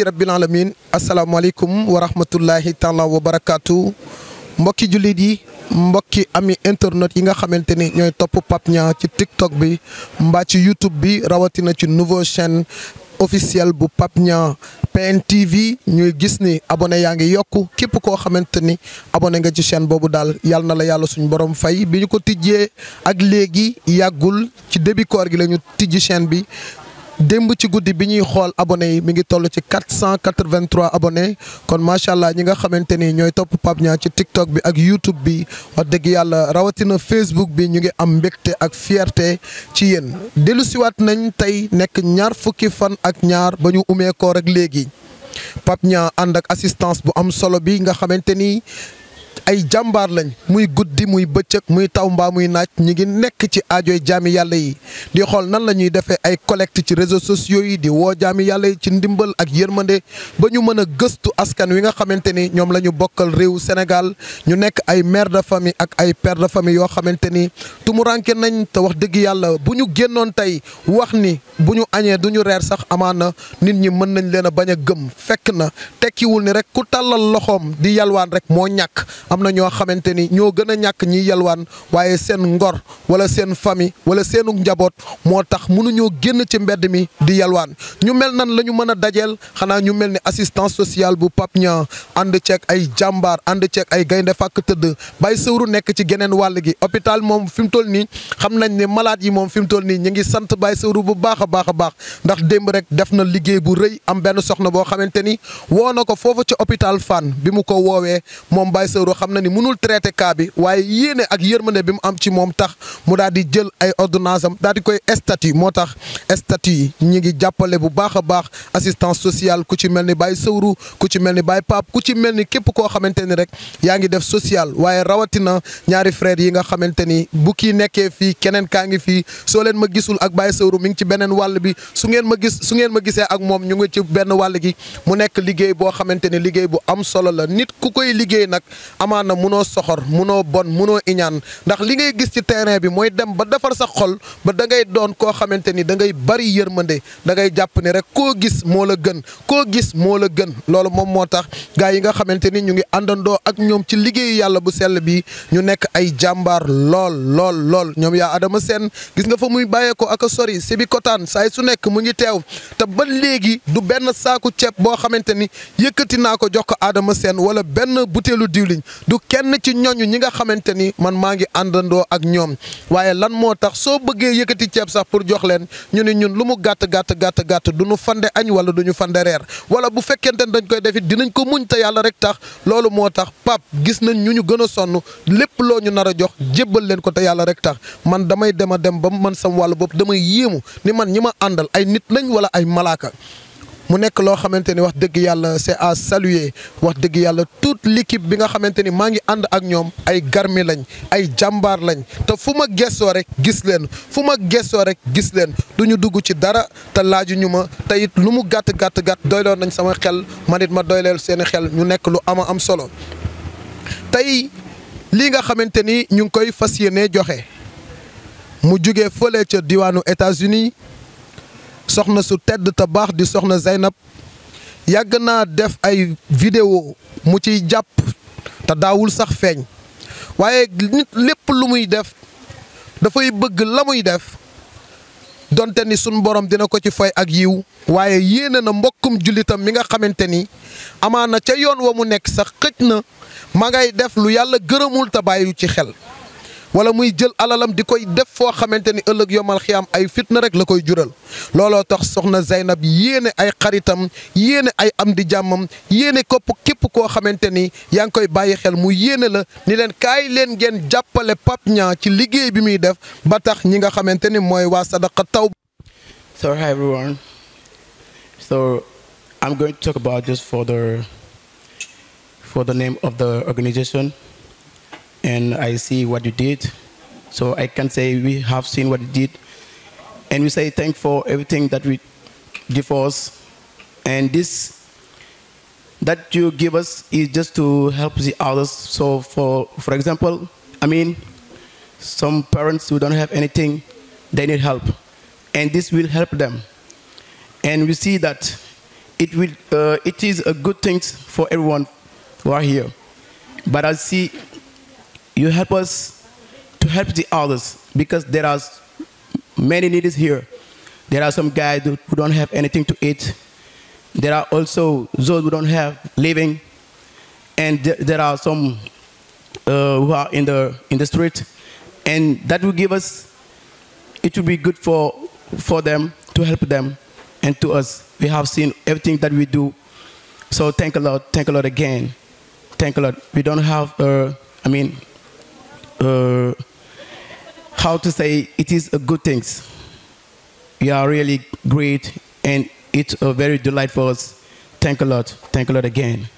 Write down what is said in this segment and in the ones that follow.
rabbil alamin asalaamaaleykum wa rahmatullahi taala wa barakaatu mbokki jullit yi mbokki ami internet yi nga xamante ni ñooy topp Pape Niang ci TikTok bi mbaa ci YouTube bi rawatina ci nouveau chaîne officielle bu Pape Niang PNTV ñuy gis ni abonné yaa ngi yokku képp koo xamante ni abonné nga ci chaîne boobu daal yàlla na la yàlla suñu borom fay bi ñu ko tijjee ak léegi yàggul ci début koor gi la ñu tijji chaîne bi. démb ci guddi bi ñuy xool abonné yi mi ngi toll ci 483 abonné kon macha allah ñi nga xamante ni ñooy topp Pape Niang ci TikTok bi ak YouTube bi wax dëgg yàlla rawatina Facebook bi ñu ngi am mbégte ak fierté ci yéen. dellu siwaat nañ tey nekk ñaar fukki fan ak ñaar ba ñu umee koor ak léegi Pape Niang ànd ak assistance bu am solo bi nga xamante ni. ay jàmbaar lañ muy guddi muy bëccëg muy taw mbaa muy naaj ñi ngi nekk ci aajoy jaami yàlla yi di xool nan la ñuy defee ay collecte ci réseaux sociaux yi di woo jaami yàlla yi ci ndimbal ak yërmande ba ñu mën a gëstu askan wi nga xamante ni ñoom la ñu bokkal réew Sénégal ñu nekk ay mère de famille ak ay père de famille yoo xamante ni tumuranke nañ te wax dëgg yàlla bu ñu génnoon tey wax ni bu ñu añee du ñu reer sax amaana nit ñi mën nañ leen a bañ a gëm fekk na tekkiwul ni rek ku tàllal loxoom di yalwaan rek moo ñàkk. am na ñoo xamante ni ñoo gën a ñàkk ñiy yalwaan waaye seen ngor wala seen famille wala seenu njaboot moo tax mënuñoo génn ci mbedd mi di yalwaan ñu mel nan la ñu mën a dajeel xanaa ñu mel ni assistance sociale bu Pape Niang ànd ceeg ay jàmbaar ànd ceeg ay gaynde fàkk tëdd Baye Sëwru nekk ci geneen wàll gi hôpital moom fi mu toll nii xam nañ ne malade yi moom fi mu toll nii ñu ngi sant Baye Sëwru bu baax a baax a baax ndax démb rek def na liggéey bu rëy am benn soxna boo xamante ni woo na ko foofu ci hôpital Fann bi mu ko woowee moom Baye Sëwru xam na ni mënul traité cas bi waaye yéene ak yërmande bi mu am ci moom tax mu daal di jël ay ordonnance am daal di koy statut moo tax statut yi ñi ngi jàppale bu baax a baax assistance sociale ku ci mel ni Baye Sëwru ku ci mel ni Baye Pape ku ci mel ni képp koo xamante ni rek yaa ngi def social waaye rawatina ñaari frères yi nga xamante ni bu kii nekkee fii keneen kaa ngi fii soo leen ma gisul ak Baye Sëwru mi ngi ci beneen wàll bi su ngeen ma gisee ak moom ñu ngi ci benn wàll gi mu nekk liggéey boo xamante ni liggéey bu am solo la nit ku koy liggéey nag amaana munoo soxor munoo bon munoo iñaan ndax li ngay gis ci terrain bi mooy dem ba defar sa xol ba da ngay doon koo xamante ni da ngay bari yërmande da ngay jàpp ni rek koo gis moo la gën koo gis moo la gën loolu moom moo tax gars yi nga xamante ni ñu ngi àndandoo ak ñoom ci liggéeyu yàlla bu sell bi ñu nekk ay jàmbaar lool ñoom yaa Adama Sène gis nga fa muy bàyyeekoo ak a sori si bi kotaan saay su nekk mu ngi teew te ba léegi du benn saaku ceeb boo xamante ni yëkkati naa ko jox ko Adama Sène wala benn butéelu diwliñ du kenn ci ñooñu ñi nga xamante ni man maa ngi àndandoo ak ñoom waaye lan moo tax soo bëggee yëkkati ceeb sax pour jox leen ñu ne ñun lu mu gàtt du ñu fande añ wala du ñu fande reer wala bu fekkente ne dañ koy defit dinañ ko muñ te yàlla rek tax loolu moo tax Pape gis nañ ñu gën a sonn lépp loo ñu nar a jox jébbal leen ko te yàlla rek tax man damay dem a dem ba man sam wàllu bopp damay yéemu ni man ñi ma àndal ay nit lañ wala ay malaaka mu nekk loo xamante ni wax dëgg yàlla c'est à saluer wax dëgg yàlla toute l'équipe bi nga xamante ni maa ngi ànd ak ñoom ay garmi lañ ay jàmbaar lañ te fu ma gestoo rek gis leen du ñu dugg ci dara te laajuñu ma te it lu mu gàtt doyloo nañ sama xel man it ma doyleel seeni xel ñu nekk lu am solo tey lii nga xamante ni ñu ngi koy fas yéene joxe mu jugee fële ca diwaanu États-Unis soxna su tedd te baax di soxna Zeynab yàgg naa def ay vidéo mu ciy jàpp te daawul sax feeñ waaye nit lépp lu muy def dafay bëgg la muy def donte ni sunu borom dina ko ci fay ak yiw waaye yéene na mbokkum jullitam mi nga xamante ni amaana ca yoon wa mu nekk sax xëj na ma ngay def lu yàlla gërëmul te bàyyi ci xel wala muy jël alalam di koy def foo xamante ni ëllëg yomal xiyaam ay fitna rek la koy jural looloo tax soxna Zeynab yéene ay xaritam yéene ay am di jàmmam yéene képp koo xamante ni yaa ngi koy bàyyi xel mu yéene la ni leen kaay leen ngeen jàppale Pape Niang ci liggéey bi muy def ba tax ñi nga xamante ni mooy waa Sadaqa Tawba. So hi everyone. So I'm going to talk about just further for the name of the organization, and I see what you did. So I can say we have seen what you did, and we say thank for everything that we give us. And this that you give us is just to help the others. So for example, I mean, some parents who don't have anything, they need help, and this will help them. And we see that it is a good thing for everyone who are here. But I see you help us to help the others, because there are many needs here. There are some guys who don't have anything to eat. There are also those who don't have living, and there are some who are in the street, and that will give us. It will be good for them, to help them, and to us. We have seen everything that we do. So thank a lot again. Thank a lot. We don't have, how to say, it is a good thing. We are really great, and it's a very delight for us. Thank a lot again.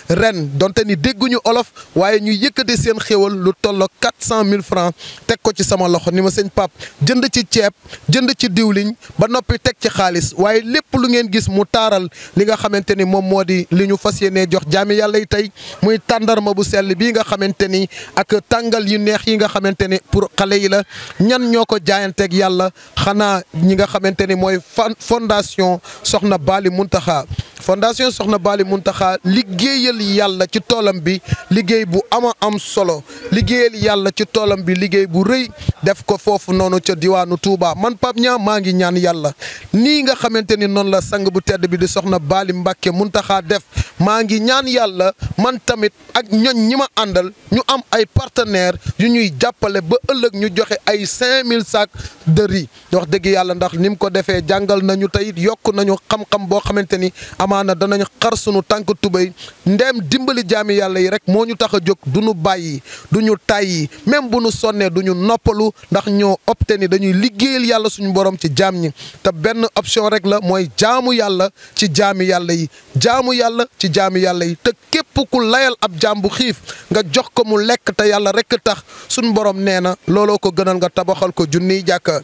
ren donte ni dégguñu olof waaye ñu yëkkati seen xéwal lu tollo 400 000 francs teg ko ci sama loxo ni ma sëñ Pape jënd ci ceeb jënd ci diwliñ ba noppi teg ci xaalis waaye lépp lu ngeen gis mu taaral li nga xamante ni moom moo di li ñu fas yéenee jox jaami yàlla yi tey muy tàndarma bu sell bii nga xamante ni ak tàngal yu neex yi nga xamante ni pour xale yi la ñan ñoo ko jaayanteeg yàlla xanaa ñi nga xamante ni mooy fondation Soxna Bali Muntaxa fondation Soxna Bali Muntaxa liggéeyal yàlla ci toolam bi liggéey bu ama am solo liggéeyal yàlla ci toolam bi liggéey bu rëy def ko foofu noonu ca diwaanu Touba man Pape Niang maa ngi ñaan yàlla nii nga xamante ni noonu la sang bu tedd bi di Soxna Bali Mbàkke Muntaxa def maa ngi ñaan yàlla man tamit ak ñoñ ñi ma àndal ñu am ay partenaires yu ñuy jàppale ba ëllëg ñu joxe ay 5000 sacs de riz wax dëgg yàlla ndax ni mu ko defee jàngal nañu tey yokk nañu xam-xam boo xamante ni amaana danañ xar sunu tànk tubéy ndeem dimbali jaami yàlla yi rek moo ñu tax a jóg du ñu bàyyi du ñu tàyyi même bu ñu sonnee du ñu noppalu ndax ñoo opté ni dañuy liggéeyal yàlla suñu borom ci jaam ñi te benn option rek la mooy jaamu yàlla ci jaami yàlla yi jaamu yàlla ci jaami yàlla yi te képp ku layal ab jaam bu xiif nga jox ko mu lekk te yàlla rek tax suñu borom nee na looloo ko gënal nga tabaxal ko junniy jàkka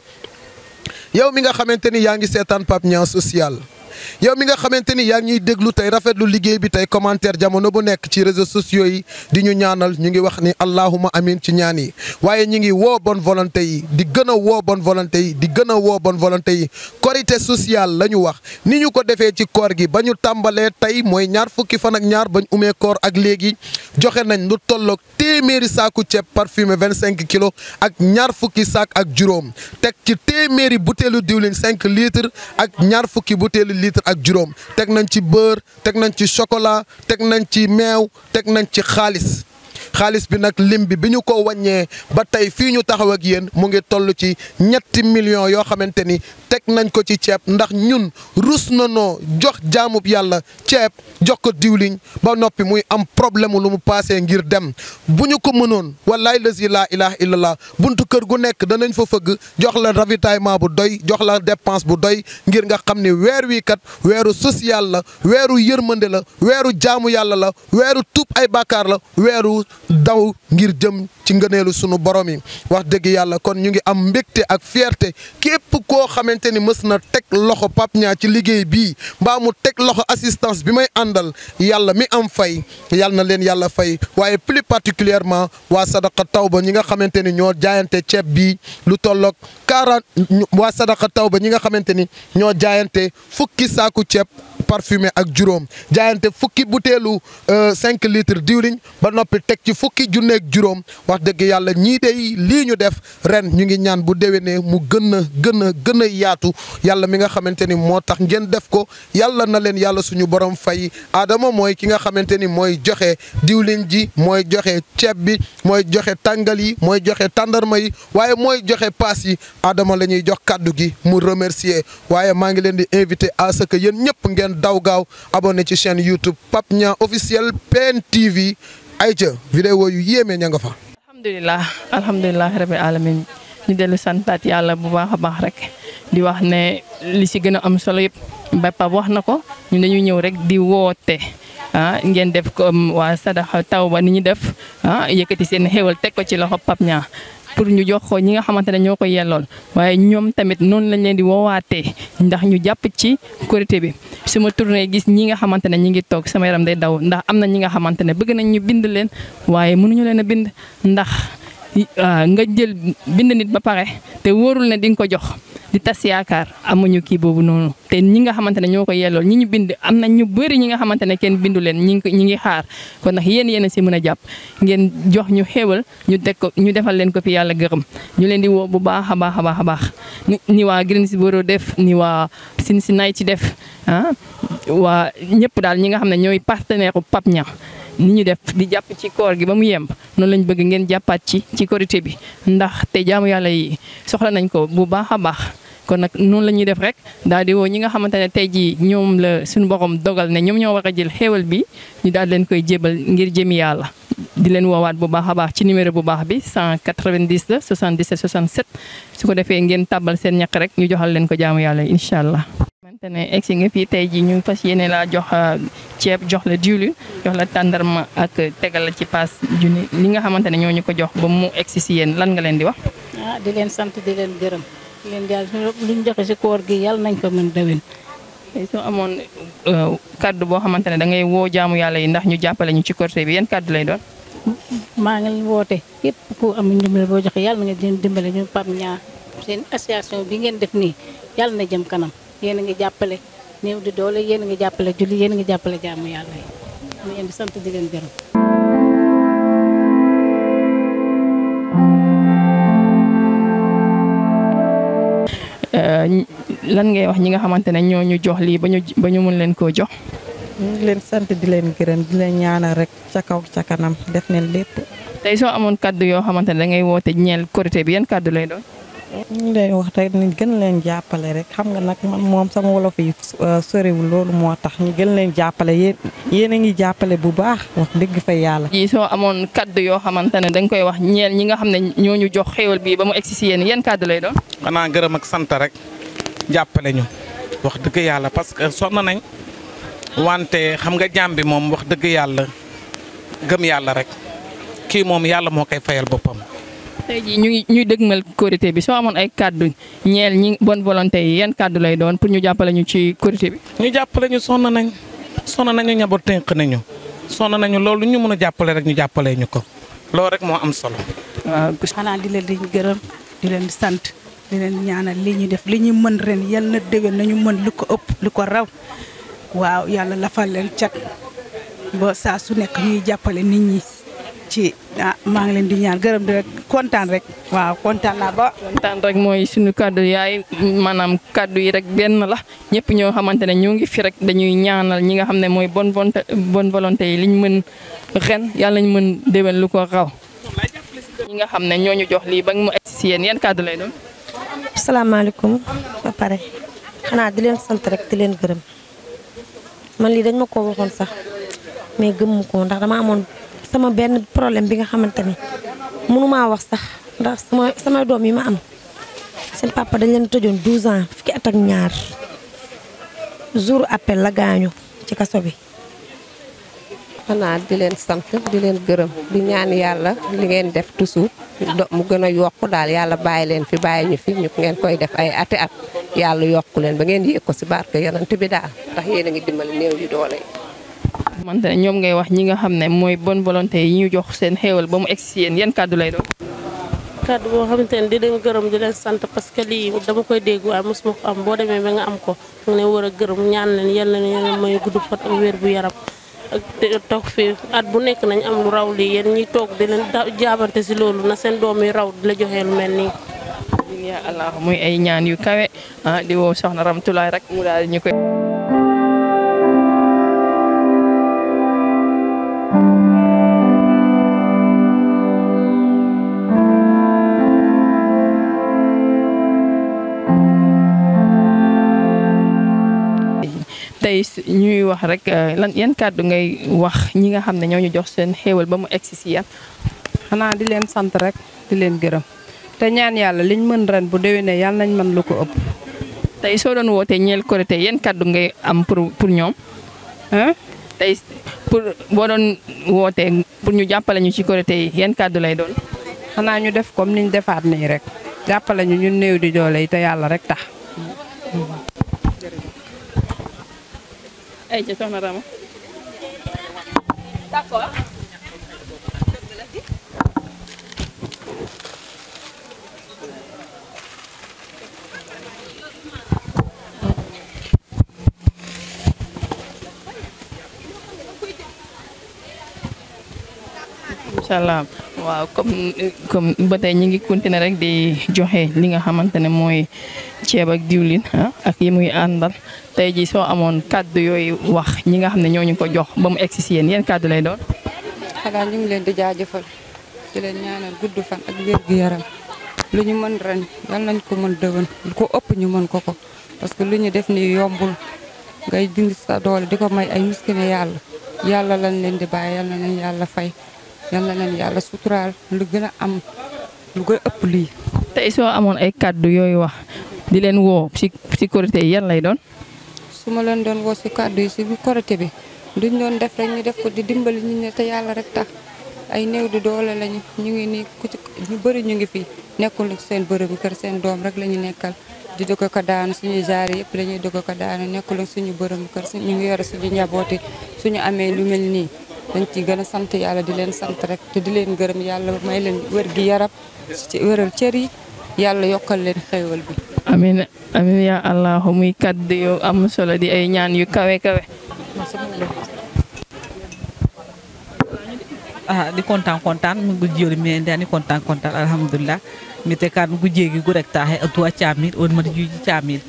yow mi nga xamante ni yaa ngi seetaan Pape Niang social yow mi nga xamante ni yaa ngi ñuy déglu tey rafetlu liggéey bi tey commentaire jamono bu nekk ci réseaux sociaux yi di ñu ñaanal ñu ngi wax ni allahuma amin ci ñaan yi waaye ñu ngi woo bonne volonté yi di gën a woo bonne volonté yi di gën a woo bonne volonté yi korité sociale la ñu wax ni ñu ko defee ci koor gi ba ñu tàmbalee tey mooy ñaar fukki fan ak ñaar bañ umee koor ak léegi joxe nañ lu tolloog téeméeri saaku ceeb parfumé 25 kilos ak ñaar fukki saak ak juróom teg ci téeméeri butéelu diwlin 5 litres ak ñaar fukki butéelu litre ak juróom teg nañ ci beurre teg nañ ci chocolat teg nañ ci meew teg nañ ci xaalis bi nag lim bi ñu ko wàññee ba tey fii ñu taxaw ak yéen mu ngi toll ci 3 millions yoo xamante ni teg nañ ko ci ceeb ndax ñun rus na noo jox jaamub yàlla ceeb jox ko diwliñ ba noppi muy am problème lu mu paasee ngir dem bu ñu ko mënoon wallaay lazi laa ilaha illallah buntu kër gu nekk danañ fa fëgg jox la ravitaillement bu doy jox la dépense bu doy ngir nga xam ni weer wi kat weeru social la weeru yërmande la weeru jaamu yàlla la weeru tuub ay bàkkaar la weeru daw ngir jëm ci ngëneelu sunu borom yi wax dëgg yàlla kon ñu ngi am mbégte ak fierté képp koo xamante ni mës na teg loxo Pape Niang ci liggéey bii mbaa mu teg loxo assistance bi may àndal yàlla mi am fay yàlla na leen yàlla fay waaye plus particulièrement waa Sadaqa Tawba ñi nga xamante ni ñoo jaayante ceeb bii lu tolloog 40 waa Sadaqa Tawba ñi nga xamante ni ñoo jaayante fukki saaku ceeb parfumé ak juróom jaayante fukki butéelu 5 litres diwliñ ba noppi teg ci fukki junneeg juróom wax dëgg yàlla ñii de lii ñu def ren ñu ngi ñaan bu déwénee mu gën a yaatu yàlla mi nga xamante ni moo tax ngeen def ko yàlla na leen yàlla suñu borom fay Adama mooy ki nga xamante ni mooy joxe diwliñ ji mooy joxe ceeb bi mooy joxe tàngal yi mooy joxe tàndarma yi waaye mooy joxe paas yi Adama la ñuy jox kàddu gi mu remercier waaye maa ngi leen di invité à ce que yéen ñëpp ngeen daw gaaw abonné ci chaîne YouTube Pape Niang officiel PNTV ayca vidéo yu yéeme ña nga fa. alhamdulilah rabbil alamin ñu dellu santaat yàlla bu baax a baax rek di wax ne li ci gën a am solo yëpp Pape wax na ko ñun dañuy ñëw rek di woote ngeen def comme waa Sadaxa Tawba ni ñu def yëkkati seen xéwal teg ko ci loxo Pape Niang pour ñu jox ko ñi nga xamante ne ñoo ko yellool waaye ñoom tamit noonu lañ leen di woowaatee ndax ñu jàpp ci Korité bi su ma tourné gis ñi nga xamante ne ñi ngi toog sama yaram day daw ndax am na ñi nga xamante ne bëgg nañ ñu bind leen waaye mënuñu leen a bind ndax nga jël bind nit ba pare te wóorul ne di nga ko jox di tas yaakaar amuñu kii boobu noonu te ñi nga xamante ne ñoo ko yellool ñi ñu bind am na ñu bëri ñi nga xamante ne kenn bindu leen ñi ngi xaar kon nag yéen a si mën a jàpp ngeen jox ñu xéewal ñu defal leen ko fi yàlla gërëm ñu leen di woo bu baax a baax a baax a baax ni waa Greensboro def ni waa Cincinnati def waa ñëpp daal ñi nga xam ne ñooy partenaire u Pape Niang ni ñu def di jàpp ci koor gi ba mu yemb noonu lañ bëgg ngeen jàppaat ci Korité bi ndax te jaamu yàlla yi soxla nañ ko bu baax a baax kon nag noonu la ñuy def rek daal di woo ñi nga xamante ne tey jii ñoom la suñu borom dogal ne ñoom ñoo war a jël xéewal bi ñu daal leen koy jébal ngir jëmi yàlla di leen woowaat bu baax a baax ci numéro bu baax bi 190 la 77 67 su ko defee ngeen tàbbal seen ñaq rek ñu joxal leen ko jaamu yàlla yi incha allah. xamante ne egsi nga fii tey jii ñu fas yéene laa jox ceeb jox la diwlin jox la tàndarma ak tegal la ci paas junni li nga xamante ne ñoo ñu ko jox ba mu egsi si yéen lan nga leen di wax. di leen sant di leen gërëm di leen jàll luñ joxe si koor gi yàlla nañ ko mën déwén. soo amoon kaddu boo xamante ne da ngay woo jaamu yàlla yi ndax ñu jàppale ñu ci Korité bi yan kaddu lay doon. maa ngi woote képp ku am ndimbal boo joxe yàlla na nga dimbale ñu Pape Niang seen association bi ngeen def nii yàlla na jëm kanam. yéen a ngi jàppale néew di doole yéen a ngi jàppale julli yéen a ngi jàppale jaamu yàlla yi ñu leen di sant di leen gërëm. lan ngay wax ñi nga xamante ne ñoo ñu jox lii ba ñu mën leen koo jox. ñu ngi leen sant di leen gërëm di leen ñaanal rek ca kaw ca kanam def neen lépp. tey soo amoon kaddu yoo xamante ne da ngay woote ñeel Korité bi yan kaddu lay doon. ñu leen wax rek ni gën leen jàppale rek xam nga nag man moom sama wolof yi soriwul loolu moo tax ñu gën leen jàppale yéen a ngi jàppale bu baax wax dëgg fa yàlla. ji soo amoon kaddu yoo xamante ne da nga koy wax ñeel ñi nga xam ne ñoo ñu jox xéwal bii ba mu egsi si yéen yan kaddu lay doon. xanaa gërëm ak sant rek jàppale ñu wax dëgg yàlla parce que sonn nañ wante xam nga jàmm bi moom wax dëgg yàlla gëm yàlla rek kii moom yàlla moo koy fayal boppam. tey jii ñuy dëgmal Korité bi soo amoon ay kaddu ñeel ñi bonne volonté yi yan kaddu lay doon pour ñu jàppale ñu ci Korité bi. ñu jàppale ñu sonn nañu ñabo tënk nañu sonn nañu loolu ñu mën a jàppale rek ñu jàppale ñu ko loolu rek moo am solo. waaw xanaa di leen di gërëm di leen sant di leen ñaanal li ñu def li ñu mën ren yal na déwén nañu mën lu ko ëpp lu ko raw waaw yàlla lafal leen cat ba saa su nekk ñuy jàppale nit ñi. ci maa ngi leen di ñaan gërëm di rek kontaan rek waaw kontaan naa ba. kontaan rek mooy suñu kaddu yaay maanaam kaddu yi rek benn la ñëpp ñoo xamante ne ñoo ngi fi rek dañuy ñaanal ñi nga xam ne mooy bonne volonté yi liñ mën ren yàlla nañ mën déwén lu ko raw. ñi nga xam ne ñoo ñu jox lii ba mu egg si yéen yan kaddu lay doon. asalaamaaleykum ba pare xanaa di leen sant rek di leen gërëm man lii dañ ma ko waxoon sax mais gëmmu ko ndax dama amoon. sama benn problème bi nga xamante ni mënumaa wax sax ndax sama doom yi ma am seen papa dañ leen tëjoon 12 ans fukki at ak ñaar jour appel la gaañu ci kaso bi. xanaa di leen sant di leen gërëm di ñaan yàlla li ngeen def toujours mu gën a yokku daal yàlla bàyyi leen fi bàyyi ñu fi ñu ngeen koy def ay ati at yàlla yokku leen ba ngeen yéeg ko si barke yonent bi daal ndax yéen a ngi dimbali néew yu doole yi. mante ne ñoom ngay wax ñi nga xam ne mooy bonne volonté yi ñu jox seen xéewal ba mu egg si yéen yan kàddu lay doon. kàddu boo xamante ne di leen gërëm di leen sant parce que lii dama koy dégg waaye mosuma ko am boo demee ba nga am ko nga ne war a gërëm ñaan leen yàlla may gudd fan ak wér bu yaram ak toog fi at bu nekk nañ am lu raw lii yéen ñi toog di leen jaabante si loolu na seen doom yi raw di la joxee lu mel nii. ya Allah muy ay ñaan yu kawe di woo soxna Ramtulaay rek mu daal ñu koy. tey ñuy wax rek lan yan kàddu ngay wax ñi nga xam ne ñoo ñu jox seen xéewal ba mu egsi si yan. xanaa di leen sant rek di leen gërëm te ñaan yàlla liñ mën ren bu déwénee yàlla nañ mën lu ko ëpp tey soo doon wootee ñeel Korité yan kàddu ngay am pour ñoom tey pour boo doon wootee pour ñu jàppale ñu ci Korité yi yan kàddu lay doon. xanaa ñu def comme niñ defaat nii rek jàppale ñu ñun néew di doole yi te yàlla rek tax. ay ca soxna Rama. d'accord. inshallah waaw comme ba tey ñu ngi continuer rek di joxe li nga xamante ne mooy ceeb ak diwlin ak yi muy àndal tey ji soo amoon kàddu yooyu wax ñi nga xam ne ñooñu ko jox ba mu egsi si yéen yéen kàddu lay doon. xanaa ñu ngi leen di jaajëfal di leen ñaanal gudd fan ak wér gu yaram lu ñu mën ren yal nañ ko mën dëwën lu ko ëpp ñu mën ko parce que lu ñu def nii yombul ngay dindi sa doole di ko may ay miskine yàlla lañ leen di bàyyi yal na leen yàlla fay. yàlla na leen yàlla suturaal lu gën a am lu gën a ëpp lii. tey soo amoon ay kàddu yooyu wax di leen woo si Korité yi yan lay doon. su ma leen doon woo si kàddu yi si bi Korité bi duñ doon def rek ñu def ko di dimbali ñu ne te yàlla rek tax ay néew di doole lañu ñu ngi nii ñu bëri ñu ngi fi nekkul seen bërëbu kër seen doom rek la ñu nekkal di dugg ko daanu suñu jaar yëpp la ñuy dugg ko daanu nekkul suñu bërëbu kër ñu ngi yore suñu njabooti suñu amee lu mel nii. dañ ci gën a sant yàlla di leen sant rek te di leen gërëm yàlla may leen wér gi yaram ci wéral cër yi yàlla yokkal leen xéewal bi. amiin amiin yaa allah muy kàddu yu am solo di ay ñaan yu kawe kawe. di kontaan mi gujjori mi ndani kontaan alhamdulillah mi te kan gujjegi gu rek taxe atu a camil on ma juji camil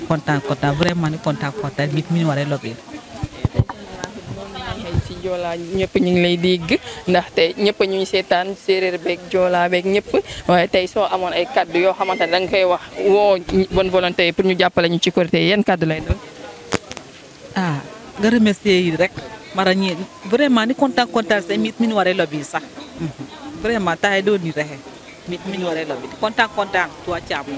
kontaan vraiment ni kontaan mit mi wara lobi ci Joola ñëpp ñu ngi lay dégg ndaxte ñëpp ñu ngi seetaan séeréer beeg Joola beeg ñëpp waaye tey soo amoon ay kaddu yoo xamante ne da nga koy wax woo bonne volonté pour ñu jàppale ñu ci Korité yan kaddu lay doon. nga remercier yi rek mara ñi vraiment ni kontaan se mit min ware lobby sax vraiment taxay do ni rexe mit min ware lobby kontaan to a caamu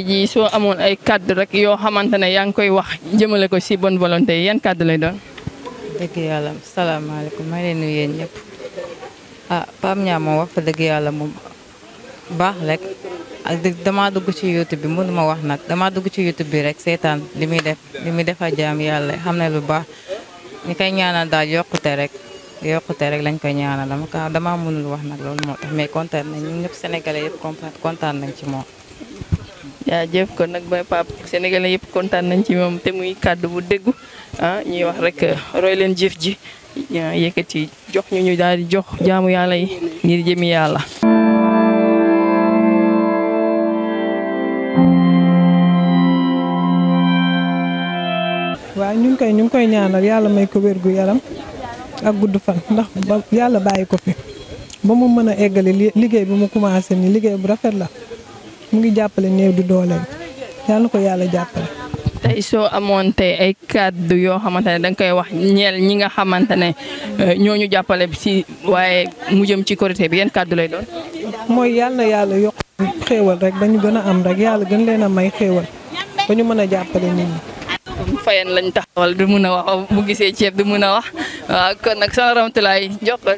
ji soo amoon ay kaddu rek yoo xamante ne yaa ngi koy wax jëmale ko si bonne volonté yan kaddu lay doon. dëgg yàlla salaamaaleykum maa ngi leen nuyu yéen ñëpp Pape Niang moom wax fa dëgg yàlla moom baax rek ak damaa dugg ci YouTube bi mënu ma wax nag damaa dugg ci YouTube bi rek seetaan li muy def a jaam yàlla xam ne lu baax ñu koy ñaanal daal yokkute rek lañ koy ñaanal damaa mënul wax nag loolu moo tax mais kontaan nañ ñun ñëpp sénégalais yëpp kontaan nañ ci moom. jaajëf kon nag ba Pape sénégalais yëpp kontaan nañ ci moom te muy kàddu bu déggu ñuy wax rek roy leen jëf ji yëkkati jox ñu daal di jox jaamu yàlla yi ngir jëmi yàlla. waaw ñu ngi koy ñaanal yàlla may ko wér gu yaram ak gudd fan ndax ba yàlla bàyyi ko fi ba mu mën a eggale liggéey bi mu commencé ni liggéey bu rafet la. mu ngi jàppale néew di doole yàlla na ko yàlla jàppale. tey soo amoon tey ay kàddu yoo xamante ne danga koy wax ñeel ñi nga xamante ne ñooñu jàppale si waaye mu jëm ci Korité bi yan kàddu lay doon. mooy yàlla na yàlla yokk xéewal rek dañu gën a am rek yàlla gën leen a may xéewal ba ñu mën a jàppale nit ñi. Fayen lañ taxawal du mun a wax bu gisee ceeb du mun a wax waaw kon nag sama ramtulaay jox ko.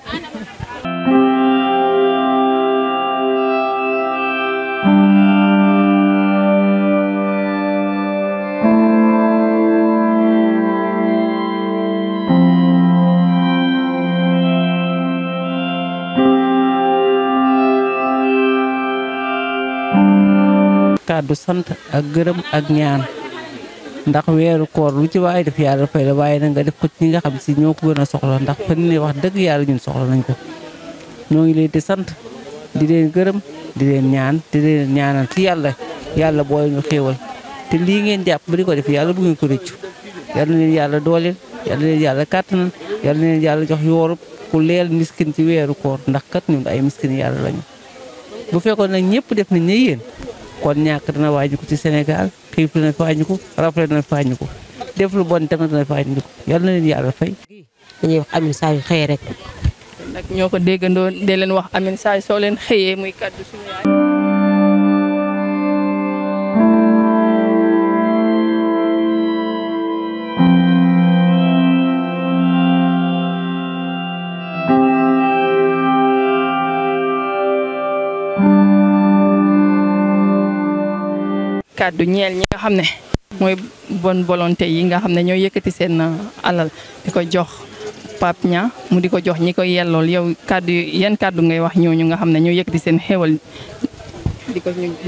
kàddu sant ak gërëm ak ñaan ndax weeru koor lu ci waaye def yàlla fay la waaye na nga def ko ci ñi nga xam si ñoo ko gën a soxla ndax fa ne wax dëgg yàlla ñun soxla nañ ko ñoo ngi leen di sant di leen gërëm di leen ñaan di leen ñaanal ci yàlla boole ñu xéewal te lii ngeen jàpp ba di ko def yàlla bu ngeen ko rëccu yal na leen yàlla dooleel yal na leen yàlla kàttanal yal na leen yàlla jox yoorub ku leel miskin ci weeru koor ndax kat ñun ay miskin yàlla lañu bu fekkoon nag ñëpp def nañ ne yéen kon ñàkk dana wàññi ko ci Sénégal xiif dana fi wàññi ko rafle dana fi wàññi ko def lu bon tamit na fay ndi ko yal na leen yàlla fay. dañuy wax amin saa yu xëyee rek. nag ñoo ko déggandoo dee leen wax amin saa soo leen xëyee muy kaddu suñu yaay. kaddu ñeel ñi nga xam ne mooy bonne volonté yi nga xam ne ñoo yëkkati seen alal di ko jox Pape Niang mu di ko jox ñi ko yellool yow kaddu yan kaddu ngay wax ñooñu nga xam ne ñoo yëkkati seen xéwal di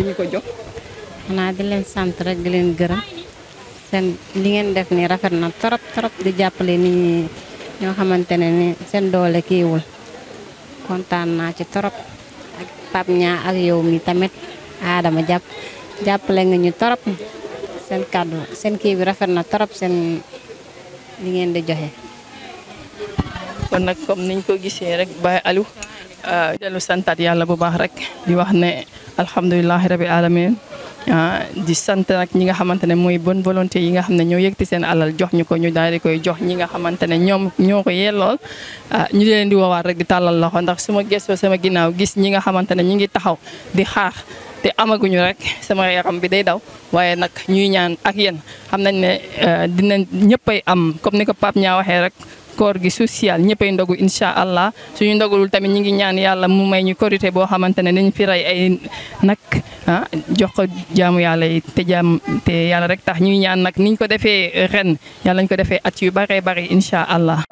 ñu ko jox. xanaa di leen sant rek di leen gërëm seen li ngeen def nii rafet na trop trop di jàppale nit ñi ñoo xamante ne ni seen doole kiiwul kontaan naa ci trop ak Pape Niang ak yow mi tamit Adama jàppale nga ñu torop seen kàddu seen kii bi rafet na torop seen li ngeen di joxe. kon nag comme niñ ko gisee rek Baye Aliou dellu santaat yàlla bu baax rek di wax ne alhamdulilahi rabi alamin di sant nag ñi nga xamante ne mooy bonne volonté yi nga xam ne ñoo yëgti seen alal jox ñu ko ñu daal di koy jox ñi nga xamante ne ñoom ñoo ko yellool ñu leen di woowaat rek di tàllal loxo ndax su ma gëstoo sama ginnaaw gis ñi nga xamante ne ñu ngi taxaw di xaar te amaguñu rek sama yaram bi day daw waaye nag ñuy ñaan ak yéen xam nañ ne dinañ ñëppay am comme ni ko Pape Niang waxee rek koor gi social ñëppay ndogu incha allah suñu ndogulul tamit ñi ngi ñaan yàlla mu may ñu korité boo xamante ne dañ fi rey ay nag jox ko jaamu yàlla yi te yàlla rek tax ñuy ñaan nag niñ ko defee ren yàlla nañ ko defee at yu bare bare incha allah.